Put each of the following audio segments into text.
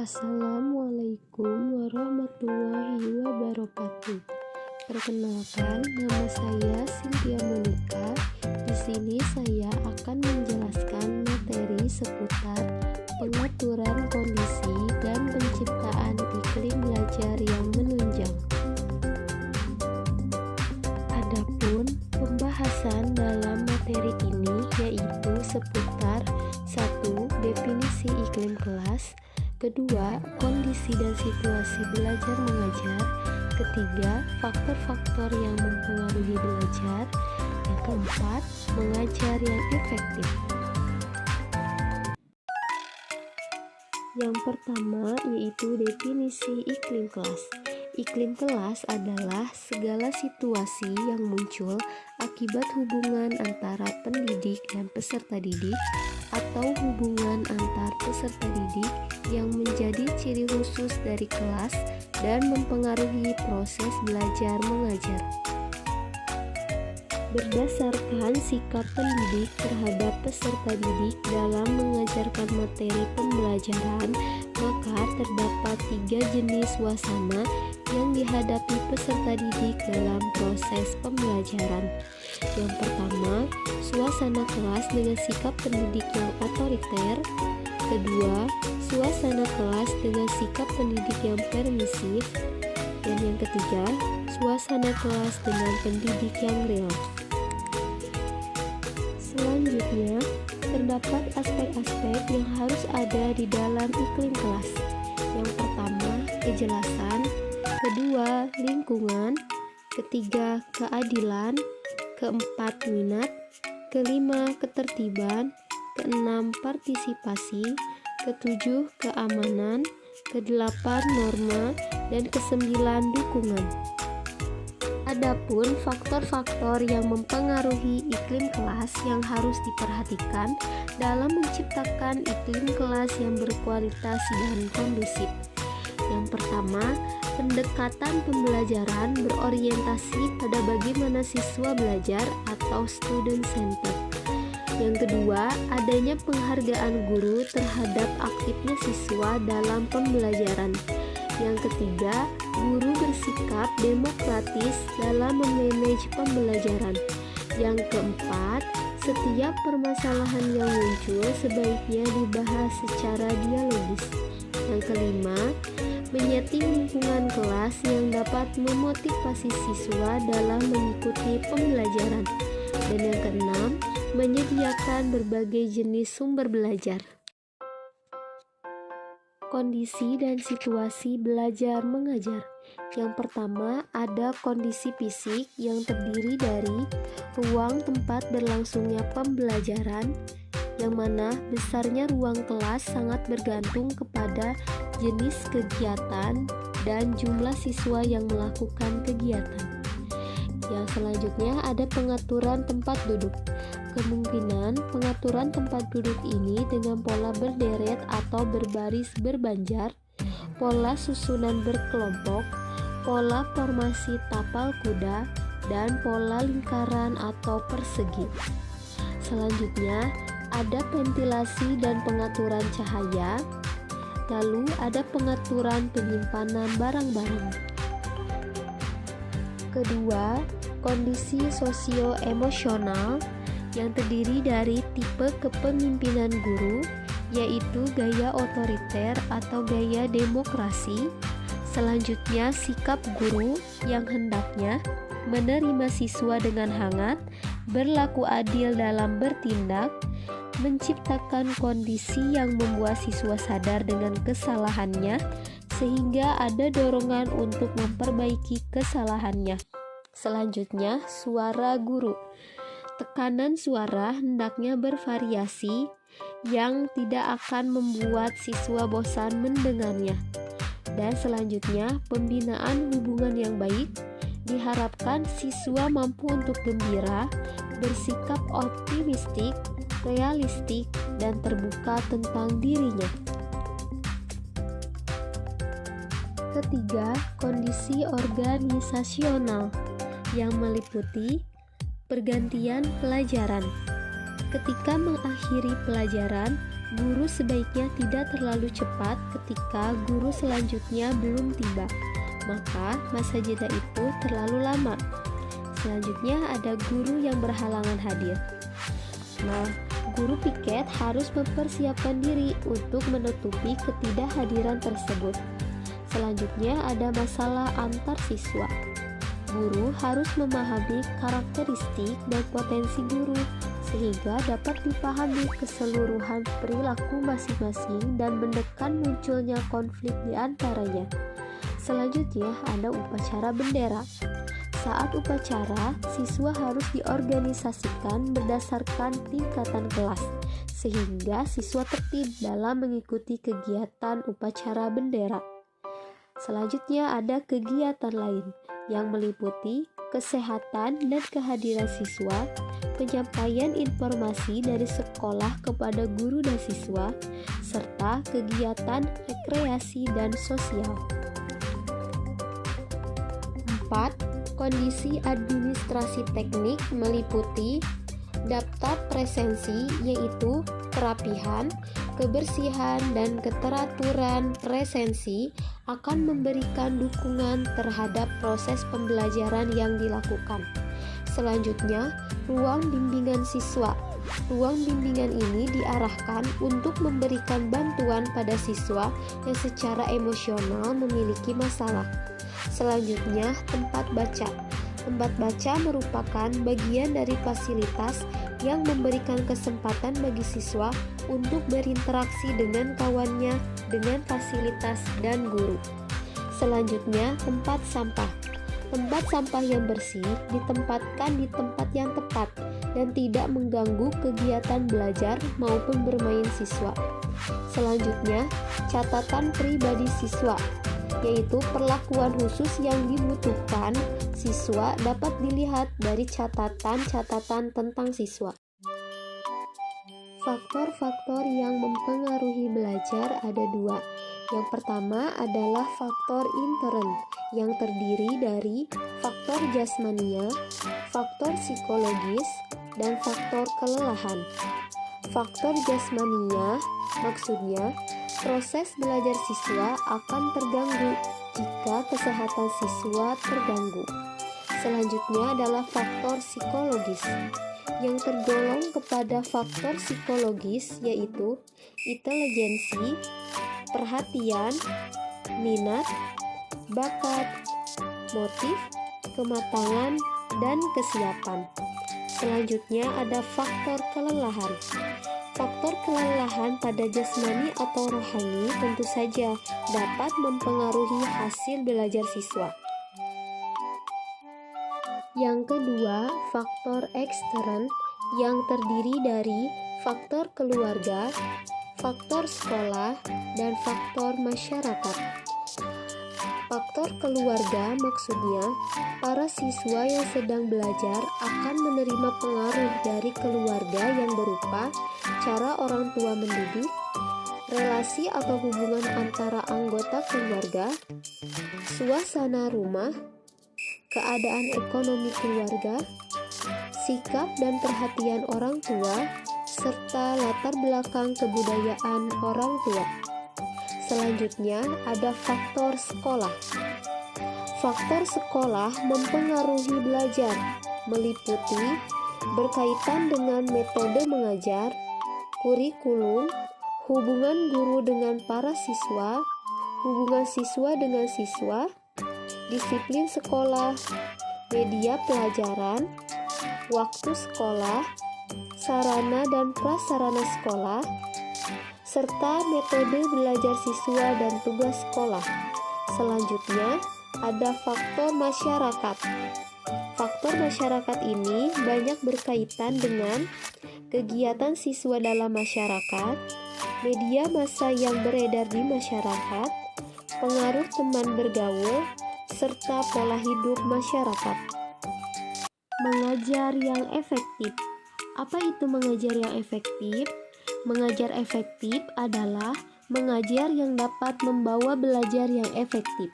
Assalamualaikum warahmatullahi wabarakatuh. Perkenalkan, nama saya Cynthia Monica. Di sini saya akan menjelaskan materi seputar pengaturan kondisi dan penciptaan iklim belajar yang menunjang. Adapun pembahasan dalam materi ini yaitu seputar 1. Definisi iklim kelas, kedua, kondisi dan situasi belajar mengajar, ketiga, faktor-faktor yang mempengaruhi belajar, yang keempat, mengajar yang efektif. Yang pertama yaitu definisi iklim kelas. Iklim kelas adalah segala situasi yang muncul akibat hubungan antara pendidik dan peserta didik atau hubungan antar peserta didik yang menjadi ciri khusus dari kelas dan mempengaruhi proses belajar mengajar. Berdasarkan sikap pendidik terhadap peserta didik dalam mengajarkan materi pembelajaran, maka terdapat 3 jenis suasana yang dihadapi peserta didik dalam proses pembelajaran. Yang pertama, suasana kelas dengan sikap pendidik yang otoriter. Kedua, suasana kelas dengan sikap pendidik yang permisif. Dan yang ketiga, suasana kelas dengan pendidik yang real. Selanjutnya, terdapat aspek-aspek yang harus ada di dalam iklim kelas. Yang pertama, kejelasan. Kedua, lingkungan. Ketiga, keadilan. Keempat, minat. Kelima, ketertiban. Keenam, partisipasi. Ketujuh, keamanan. Kedelapan, norma. Dan kesembilan, dukungan. Adapun faktor-faktor yang mempengaruhi iklim kelas yang harus diperhatikan dalam menciptakan iklim kelas yang berkualitas dan kondusif. Yang pertama, pendekatan pembelajaran berorientasi pada bagaimana siswa belajar atau student center. Yang kedua, adanya penghargaan guru terhadap aktifnya siswa dalam pembelajaran. Yang ketiga, guru bersikap demokratis dalam memanage pembelajaran. Yang keempat, setiap permasalahan yang muncul sebaiknya dibahas secara dialogis. Yang kelima, menyeting lingkungan kelas yang dapat memotivasi siswa dalam mengikuti pembelajaran. Dan yang keenam, menyediakan berbagai jenis sumber belajar. Kondisi dan situasi belajar mengajar. Yang pertama, ada kondisi fisik yang terdiri dari ruang tempat berlangsungnya pembelajaran, yang mana besarnya ruang kelas sangat bergantung kepada jenis kegiatan dan jumlah siswa yang melakukan kegiatan. Yang selanjutnya ada pengaturan tempat duduk. Kemungkinan pengaturan tempat duduk ini dengan pola berderet atau berbaris berbanjar, pola susunan berkelompok, pola formasi tapal kuda, dan pola lingkaran atau persegi. Selanjutnya ada ventilasi dan pengaturan cahaya, lalu ada pengaturan penyimpanan barang-barang. Kedua, kondisi sosio-emosional yang terdiri dari tipe kepemimpinan guru, yaitu gaya otoriter atau gaya demokrasi. Selanjutnya, sikap guru yang hendaknya menerima siswa dengan hangat, berlaku adil dalam bertindak, menciptakan kondisi yang membuat siswa sadar dengan kesalahannya, sehingga ada dorongan untuk memperbaiki kesalahannya. Selanjutnya, suara guru. Tekanan suara hendaknya bervariasi yang tidak akan membuat siswa bosan mendengarnya. Dan selanjutnya, pembinaan hubungan yang baik. Diharapkan siswa mampu untuk gembira, bersikap optimistik, realistik, dan terbuka tentang dirinya. Ketiga, kondisi organisasional yang meliputi pergantian pelajaran. Ketika mengakhiri pelajaran, Guru sebaiknya tidak terlalu cepat ketika guru selanjutnya belum tiba, maka masa jeda itu terlalu lama. Selanjutnya ada guru yang berhalangan hadir. Nah, guru piket harus mempersiapkan diri untuk menutupi ketidakhadiran tersebut. Selanjutnya ada masalah antar siswa. Guru harus memahami karakteristik dan potensi guru sehingga dapat dipahami keseluruhan perilaku masing-masing dan menekan munculnya konflik di antaranya. Selanjutnya ada upacara bendera. Saat upacara, siswa harus diorganisasikan berdasarkan tingkatan kelas, sehingga siswa tertib dalam mengikuti kegiatan upacara bendera. Selanjutnya ada kegiatan lain yang meliputi kesehatan dan kehadiran siswa, penyampaian informasi dari sekolah kepada guru dan siswa, serta kegiatan rekreasi dan sosial. 4. Kondisi administrasi teknik meliputi daftar presensi, yaitu kerapihan, kebersihan, dan keteraturan presensi akan memberikan dukungan terhadap proses pembelajaran yang dilakukan. Selanjutnya, ruang bimbingan siswa. Ruang bimbingan ini diarahkan untuk memberikan bantuan pada siswa yang secara emosional memiliki masalah. Selanjutnya, tempat baca. Tempat baca merupakan bagian dari fasilitas yang memberikan kesempatan bagi siswa untuk berinteraksi dengan kawannya, dengan fasilitas dan guru. Selanjutnya, tempat sampah. Tempat sampah yang bersih ditempatkan di tempat yang tepat dan tidak mengganggu kegiatan belajar maupun bermain siswa. Selanjutnya, catatan pribadi siswa, yaitu perlakuan khusus yang dibutuhkan siswa dapat dilihat dari catatan-catatan tentang siswa. Faktor-faktor yang mempengaruhi belajar ada 2. Yang pertama adalah faktor intern yang terdiri dari faktor jasmania, faktor psikologis, dan faktor kelelahan. Faktor jasmania maksudnya proses belajar siswa akan terganggu jika kesehatan siswa terganggu. Selanjutnya adalah faktor psikologis yang tergolong kepada faktor psikologis, yaitu intelijensi, perhatian, minat, bakat, motif, kematangan, dan kesiapan. Selanjutnya ada faktor kelelahan. Faktor kelelahan pada jasmani atau rohani tentu saja dapat mempengaruhi hasil belajar siswa. Yang kedua, faktor ekstern yang terdiri dari faktor keluarga, faktor sekolah, dan faktor masyarakat. Faktor keluarga maksudnya para siswa yang sedang belajar akan menerima pengaruh dari keluarga yang berupa cara orang tua mendidik, relasi atau hubungan antara anggota keluarga, suasana rumah, keadaan ekonomi keluarga, sikap dan perhatian orang tua, serta latar belakang kebudayaan orang tua. Selanjutnya ada faktor sekolah. Faktor sekolah mempengaruhi belajar, meliputi berkaitan dengan metode mengajar, kurikulum, hubungan guru dengan para siswa, hubungan siswa dengan siswa, disiplin sekolah, media pelajaran, waktu sekolah, sarana dan prasarana sekolah, serta metode belajar siswa dan tugas sekolah. Selanjutnya, ada faktor masyarakat. Faktor masyarakat ini banyak berkaitan dengan kegiatan siswa dalam masyarakat, media massa yang beredar di masyarakat, pengaruh teman bergaul, serta pola hidup masyarakat. Mengajar yang efektif. Apa itu mengajar yang efektif? Mengajar efektif adalah mengajar yang dapat membawa belajar yang efektif.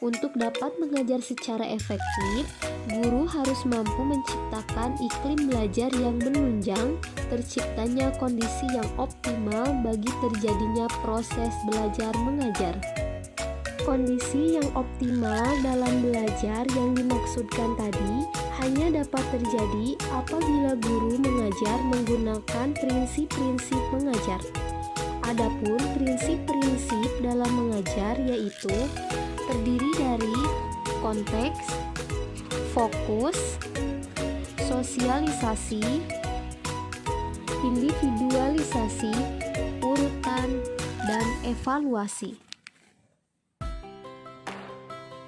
Untuk dapat mengajar secara efektif, guru harus mampu menciptakan iklim belajar yang menunjang terciptanya kondisi yang optimal bagi terjadinya proses belajar mengajar. Kondisi yang optimal dalam belajar yang dimaksudkan tadi hanya dapat terjadi apabila guru mengajar menggunakan prinsip-prinsip mengajar. Adapun prinsip-prinsip dalam mengajar yaitu terdiri dari konteks, fokus, sosialisasi, individualisasi, urutan, dan evaluasi.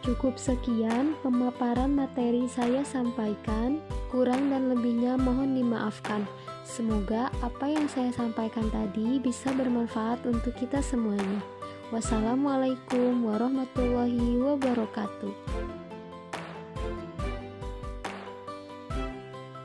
Cukup sekian pemaparan materi saya sampaikan, kurang dan lebihnya mohon dimaafkan. Semoga apa yang saya sampaikan tadi bisa bermanfaat untuk kita semuanya. Wassalamualaikum warahmatullahi wabarakatuh.